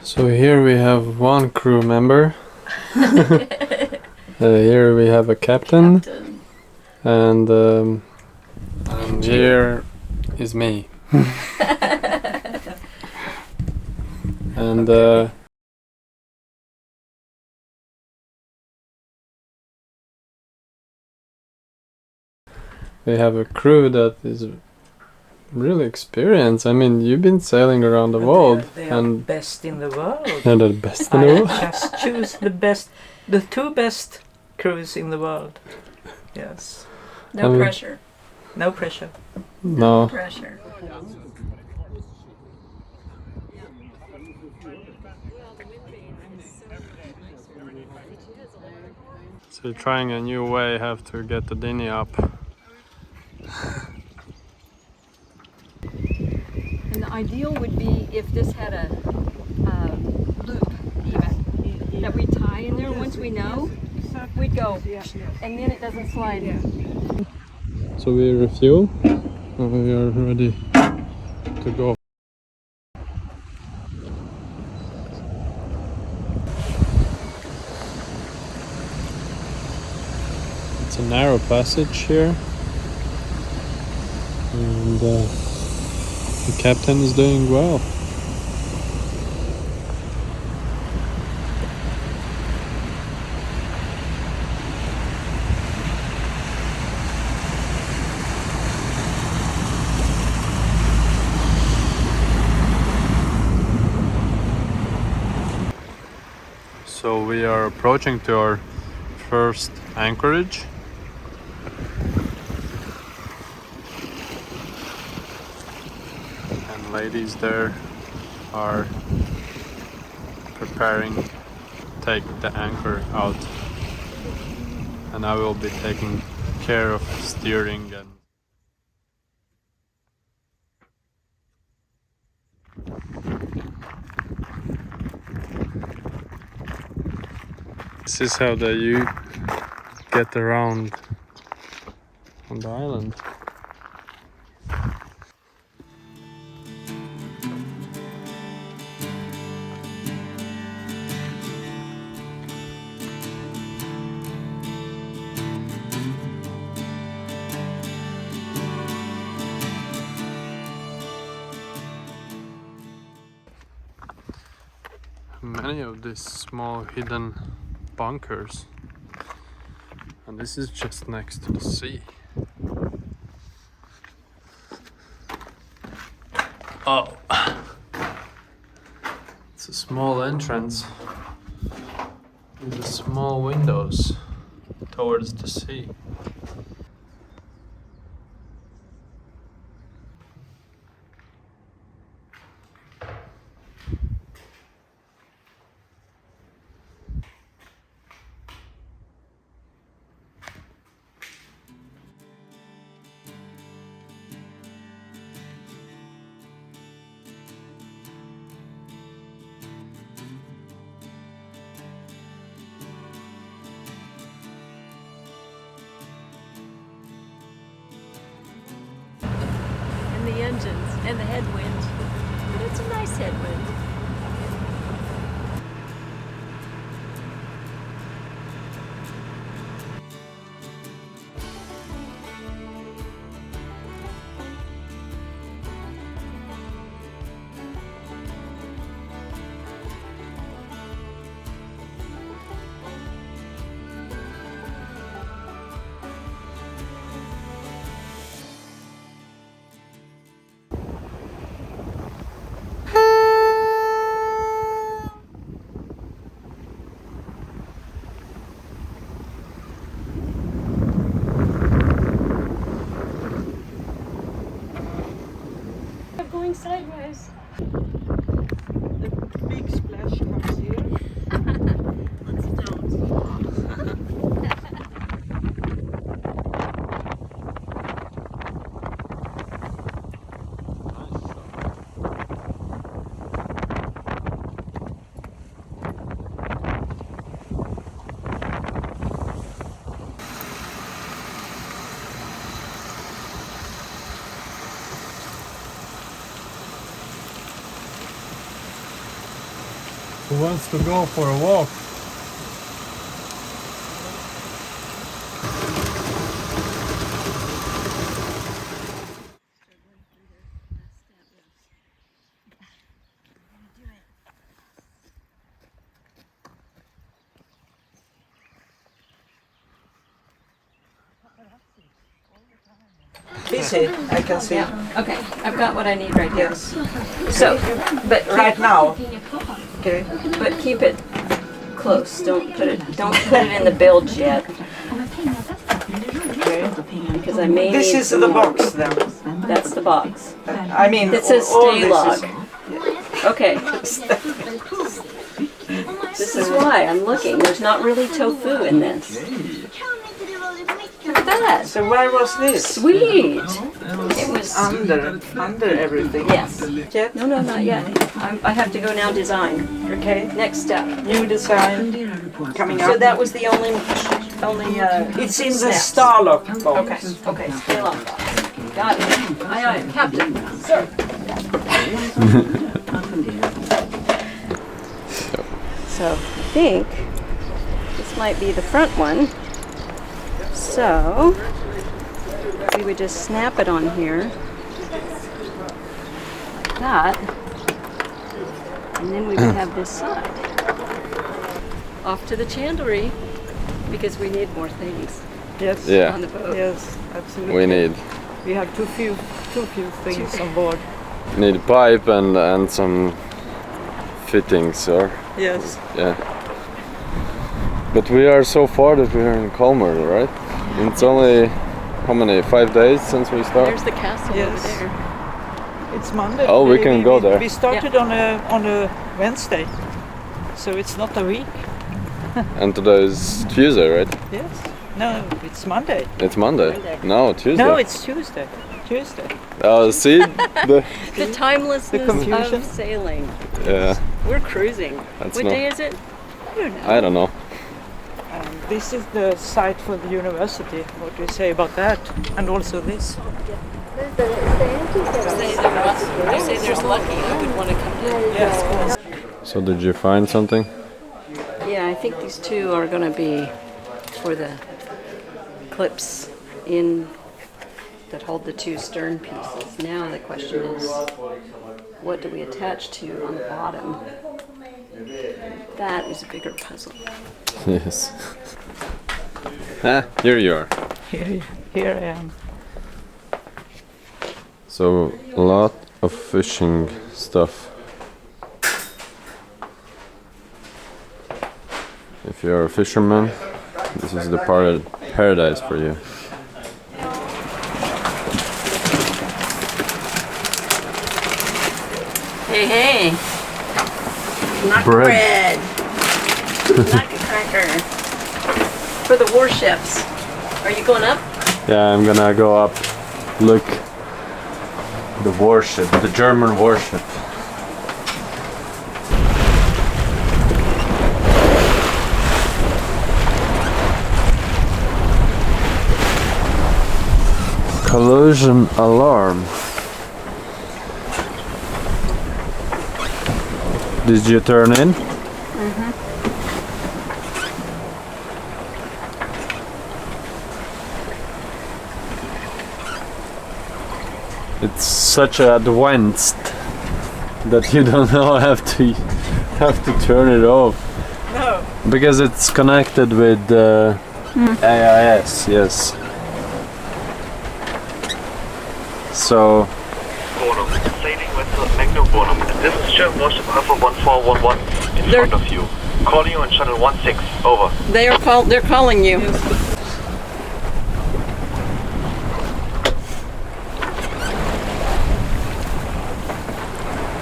So here we have one crew member. Here we have a captain. And here is me. And we have a crew that is really experienced. I mean, you've been sailing around the world. They are best in the world. They're the best in the world. I just choose the two best crews in the world. Yes. No pressure. No pressure. No pressure. So trying a new way, have to get the dinghy up. And the ideal would be if this had a loop even that we tie in there. Once we know, we'd go, and then it doesn't slide. So we refuel and we are ready to go. It's a narrow passage here, and the captain is doing well. So we are approaching to our first anchorage. And ladies there are preparing to take the anchor out. And I will be taking care of steering and this is how you get around on the island. Many of these small hidden bunkers, and this is just next to the sea. Oh, it's a small entrance with the small windows towards the sea. The engines and the headwind, but it's a nice headwind. Going sideways. The big splash comes here. Let's don't. Who wants to go for a walk? Busy, I can see. Okay, I've got what I need right here. Yes. So, but Right now. Okay. but keep it close. Don't put it in the bilge yet, Okay. because I may This need is some the more. box then. That's the box. I mean, It says all stay this log. is- Okay. This is why I'm looking. There's not really tofu in this. Look at that. So where was this? Sweet. It was. Under everything. Yes. Yet? No, not yet. I have to go now design. Okay. Next step. New design coming up. So that was the only. It's in the snaps. Starlock box. Okay. Stay long. Got it. Aye, Captain. Sir. So I think this might be the front one. So we would just snap it on here like that, and then we would have this side off to the chandlery, because we need more things Yes. Yeah, on the boat. Yes, absolutely. we need We have too few things on board. pipe and some fittings, or Yes. yeah. But we are so far that we are in Kalmar, right? It's only how many 5 days since we There's started, the castle Yes. over there. It's Monday. Oh, we today. can go there. We started on a Wednesday, so it's not a week. and today is Tuesday, right? Yes. No, it's Monday. It's Monday. Monday. No, Tuesday. No, it's Tuesday. Tuesday. See the The timelessness confusion. of sailing. yeah. We're cruising. That's What not- day is it? I don't know. I don't know. This is the site for the university. What do you say about that? And also this. They say there's lucky. I would want to come in. Yes. So did you find something? Yeah, I think these two are going to be for the clips in that hold the two stern pieces. Now the question is, what do we attach to on the bottom? That is a bigger puzzle. Yes. Here you are. Here I am. So a lot of fishing stuff. If you're a fisherman, this is the paradise for you. Hey, not Bread. Nutcracker. For the warships. Are you going up? Yeah, I'm gonna go up, look, the warship, the German warship. Collision alarm. Did you turn in? It's such advanced that you don't know have to turn it off. No. Because it's connected with AIS, yes. So Bonum, sailing vessel Magnum Bonum. This is German warship Alpha 1411 in front of you. Calling you on channel 16. Over. They're calling you.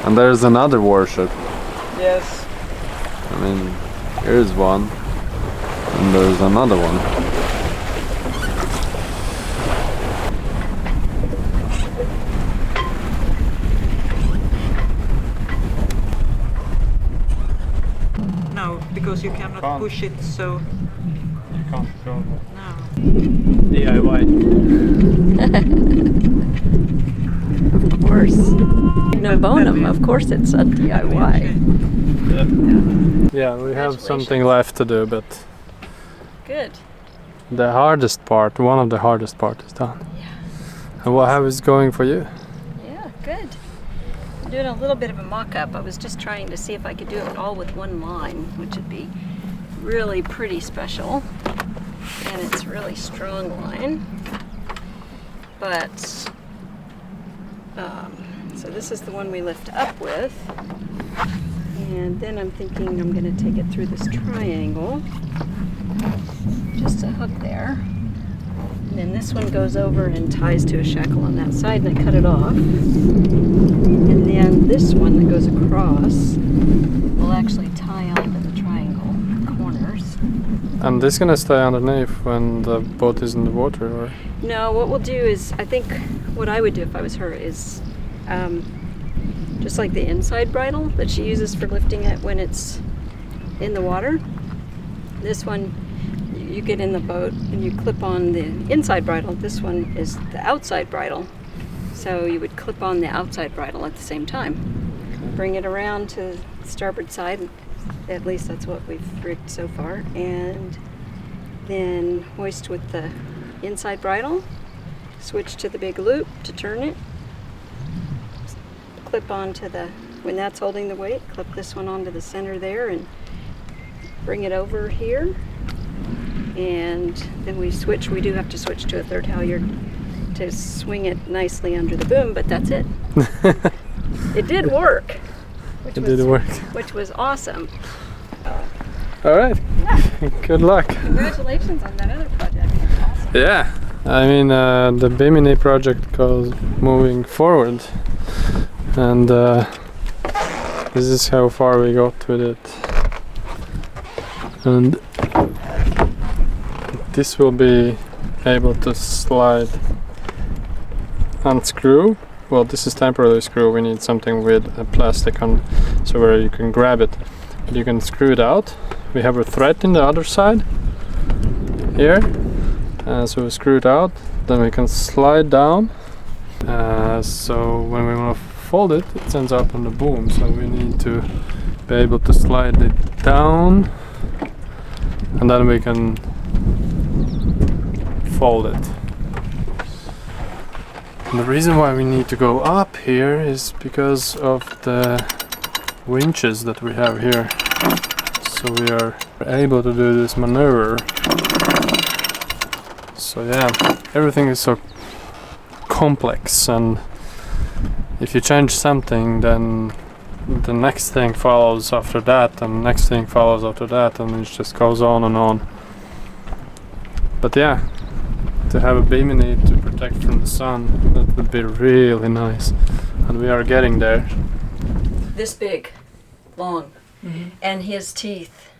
and there's another warship. Yes. I mean, here's one, and there's another one. No, because you cannot Can't. push it so. You can't go. No. DIY. Of course. No Bonum, of course it's a DIY. Yeah. Yeah, we have something left to do, but Good. the hardest part, one of the hardest part is done. Yeah. And how is it going for you? Yeah, good. I'm doing a little bit of a mock-up. I was just trying to see if I could do it all with one line, which would be really pretty special. And it's really strong line. But, so this is the one we lift up with. And then I'm thinking I'm going to take it through this triangle. Just a hook there. And then this one goes over and ties to a shackle on that side, and I cut it off. And then this one that goes across will actually tie onto the triangle corners. And this gonna stay underneath when the boat is in the water, or? No, what we'll do is, I think what I would do if I was her is just like the inside bridle that she uses for lifting it when it's in the water. This one, you get in the boat and you clip on the inside bridle. This one is the outside bridle. So you would clip on the outside bridle at the same time. Bring it around to the starboard side. At least that's what we've rigged so far. And then hoist with the inside bridle. Switch to the big loop to turn it. Clip onto the, when that's holding the weight, clip this one onto the center there and bring it over here. And then we switch, we do have to switch to a third halyard to swing it nicely under the boom, but that's it. It did work. Which was awesome. Alright, Yeah. good luck. Congratulations on that other project. Awesome. Yeah, I mean the Bimini project goes moving forward, and this is how far we got with it. And this will be able to slide, unscrew. Well, this is temporarily screw. We need something with a plastic on, so where you can grab it. But you can screw it out. We have a thread in the other side here, so we screw it out. Then we can slide down. So when we want to fold it, it ends up on the boom. So we need to be able to slide it down, and then we can fold it. And the reason why we need to go up here is because of the winches that we have here. So we are able to do this maneuver. So yeah, everything is so complex, and if you change something, then the next thing follows after that, and the next thing follows after that, and it just goes on and on. But yeah, to have a Bimini to protect from the sun, that would be really nice, and we are getting there. This big, long, and his teeth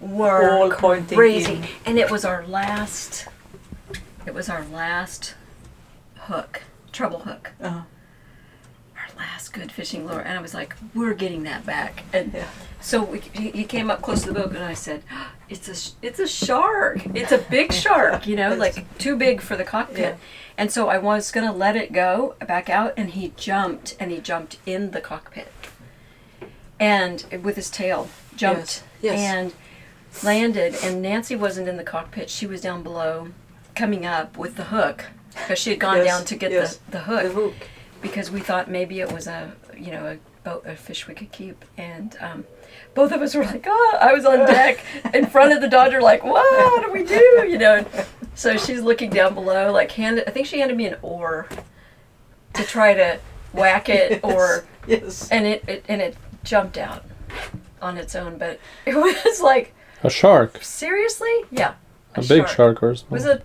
All were pointing crazy. in. And it was our last hook, treble hook. Uh-huh. Our last good fishing lure, and I was like, we're getting that back. And Yeah. so he came up close to the boat, and I said, it's a shark. It's a big shark, you know, like too big for the cockpit. Yeah. And so I was gonna let it go back out, and he jumped in the cockpit, and with his tail jumped Yes. and landed. And Nancy wasn't in the cockpit; she was down below, coming up with the hook, because she had gone Yes, down to get yes, the hook. The hook. Because we thought maybe it was a fish we could keep, and both of us were like, oh, I was on deck in front of the Dodger, like, what do we do, you know? And so she's looking down below, like I think she handed me an oar to try to whack it, or Yes. and it jumped out on its own, but it was like, A shark? seriously, yeah, A big shark or something?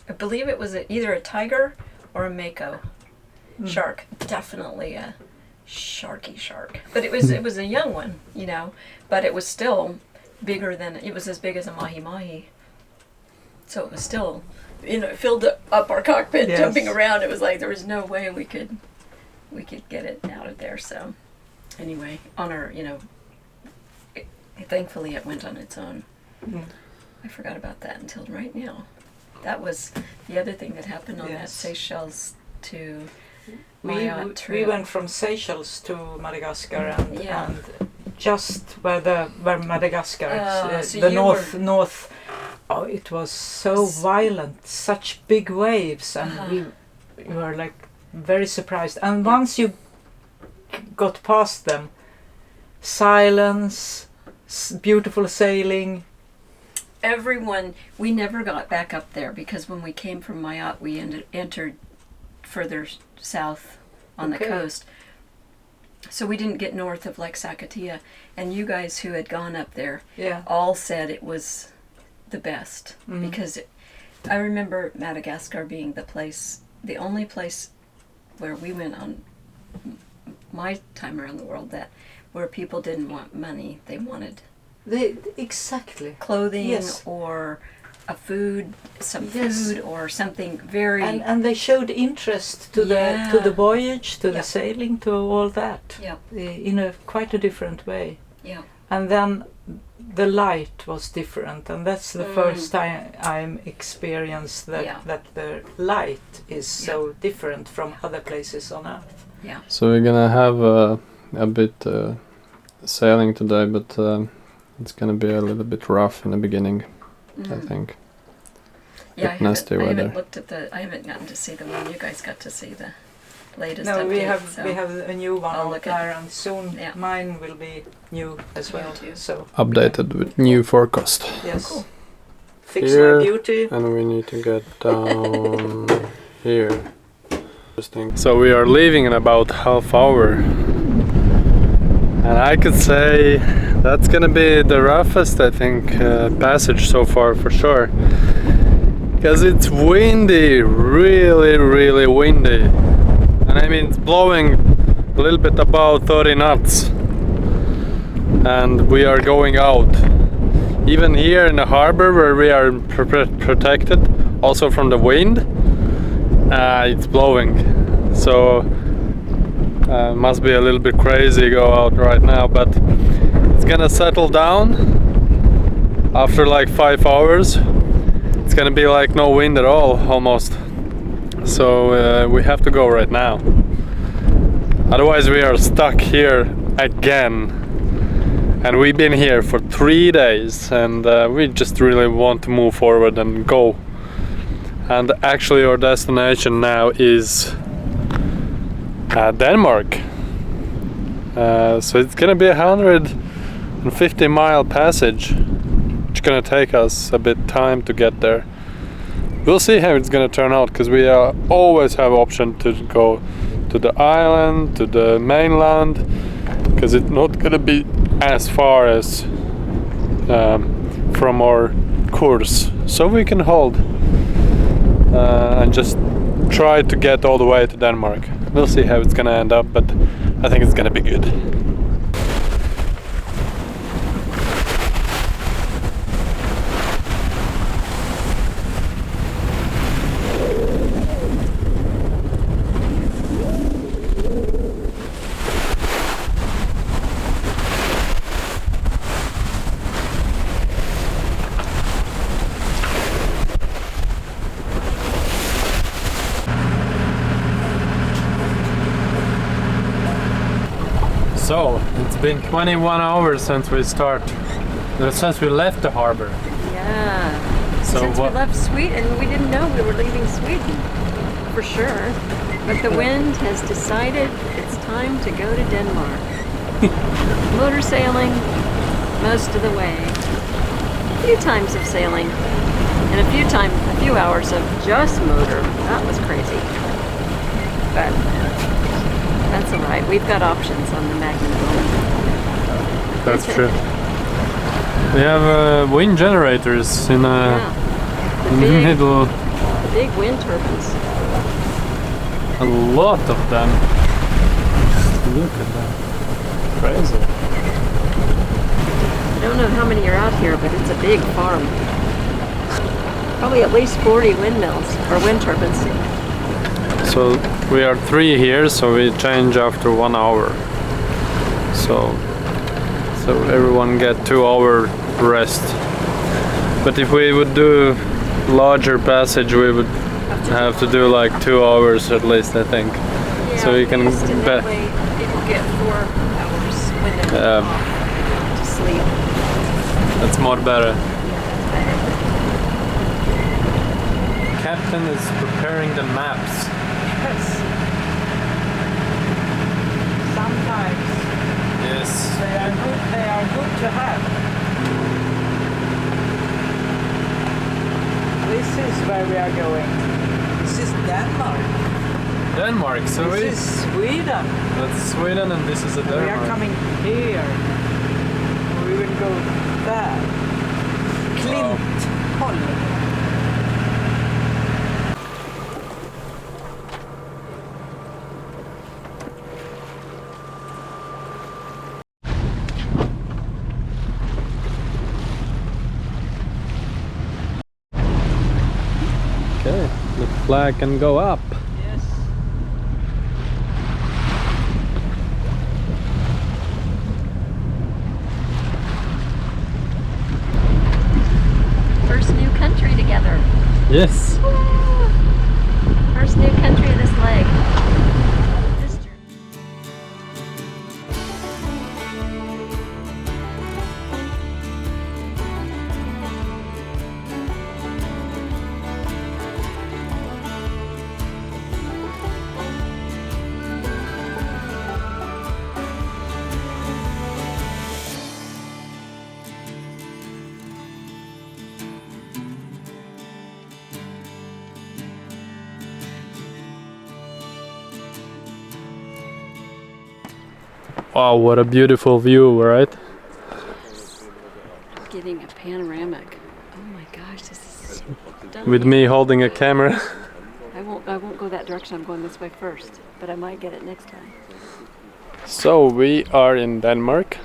I believe it was either a tiger or a mako. Shark, definitely a sharky shark, but it was a young one, you know, but it was still bigger than, it was as big as a mahi, so it was still, you know, it filled up our cockpit. Yes. Jumping around. It was like there was no way we could get it out of there. So anyway, on our, you know, thankfully it went on its own. I forgot about that until right now. That was the other thing that happened on that Yes. Seychelles to We Mayotte we trip. went from Seychelles to Madagascar, and Yeah. and just where Madagascar is, so the you north. Oh, it was so violent, such big waves, and we were like very surprised. And once you got past them, silence, beautiful sailing. Everyone, we never got back up there because when we came from Mayotte, we entered further south on the coast. So we didn't get north of Lake Sakatia. And you guys who had gone up there all said it was the best. Because I remember Madagascar being the only place where we went on my time around the world where people didn't want money, they wanted exactly clothing or food or something very and they showed interest to the voyage, to the sailing, to all that in quite a different way. And then the light was different, and that's the first time I experienced that the light is so different from other places on Earth. So we're gonna have a bit sailing today, but it's gonna be a little bit rough in the beginning, I think. Yeah, nasty I weather. haven't looked at I haven't gotten to see the one you guys got to see, the latest No, update. we have a new one I'll out there, and soon mine will be new as well. So updated with new forecast. yes, cool. Fix Here, my beauty. and we need to get down here. So we are leaving in about half hour, and I could say that's gonna be the roughest, I think, passage so far for sure, because it's windy, really windy, and I mean it's blowing a little bit above 30 knots, and we are going out. Even here in the harbor where we are protected also from the wind, it's blowing, so must be a little bit crazy to go out right now, but it's gonna settle down after like 5 hours. It's gonna be like no wind at all almost, so we have to go right now, otherwise we are stuck here again. And we've been here for 3 days, and we just really want to move forward and go. And actually our destination now is Denmark. So it's gonna be a 150-mile passage. It's gonna take us a bit time to get there. We'll see how it's gonna turn out, because we always have option to go to the island, to the mainland, because it's not gonna be as far as from our course, so we can hold and just try to get all the way to Denmark. We'll see how it's gonna end up, but I think it's gonna be good. So, it's been 21 hours since we left the harbor. Yeah. So Since we left Sweden, we didn't know we were leaving Sweden, for sure. But the wind has decided it's time to go to Denmark. Motor sailing most of the way. A few times of sailing, and a few hours of just motor. That was crazy. But that's all right. We've got options on the Magnum. That's true. We have wind generators in the middle. The big wind turbines. A lot of them. Look at that. Crazy. I don't know how many are out here, but it's a big farm. Probably at least 40 windmills or wind turbines. So we are 3 here, so we change after 1 hour. So everyone get 2 hour rest. But if we would do larger passage, we would have to do like 2 hours at least, I think. Yeah, so you can that way it'll get 4 hours window. sleep. That's more better. Captain is preparing the maps. Yes. Sometimes Yes. they are good to have. This is where we are going. This is Denmark. Denmark, so This is Sweden. that's Sweden and this is a Denmark. We are coming here. We will go there. Klint. Okay, the flag can go up. Yes. First new country together. Yes. First new country of this leg. This journey. Wow, what a beautiful view, right? Getting a panoramic. Oh my gosh, this is With me holding a camera. I won't go that direction. I'm going this way first, but I might get it next time. So we are in Denmark.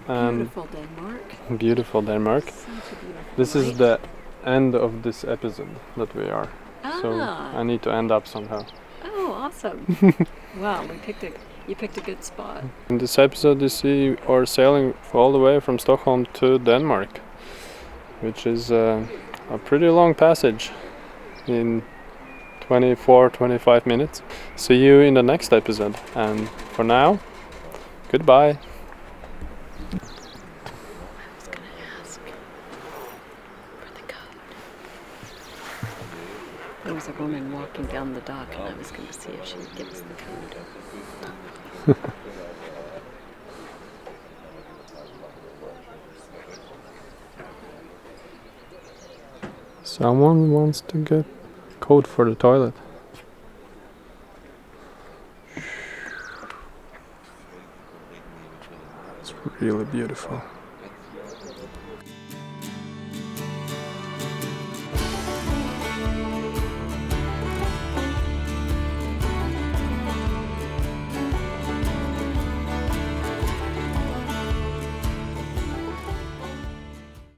Beautiful Denmark. Beautiful Denmark. Such a beautiful This is lake. the end of this episode that we are. So Ah. I need to end up somehow. Oh, awesome. Wow, you picked a good spot. In this episode you see our sailing all the way from Stockholm to Denmark, which is a pretty long passage in 24-25 minutes. See you in the next episode, and for now, goodbye. I was going to ask for the code. There was a woman walking down the dock, and I was going to see if she would give us the code. Someone wants to get code for the toilet. It's really beautiful.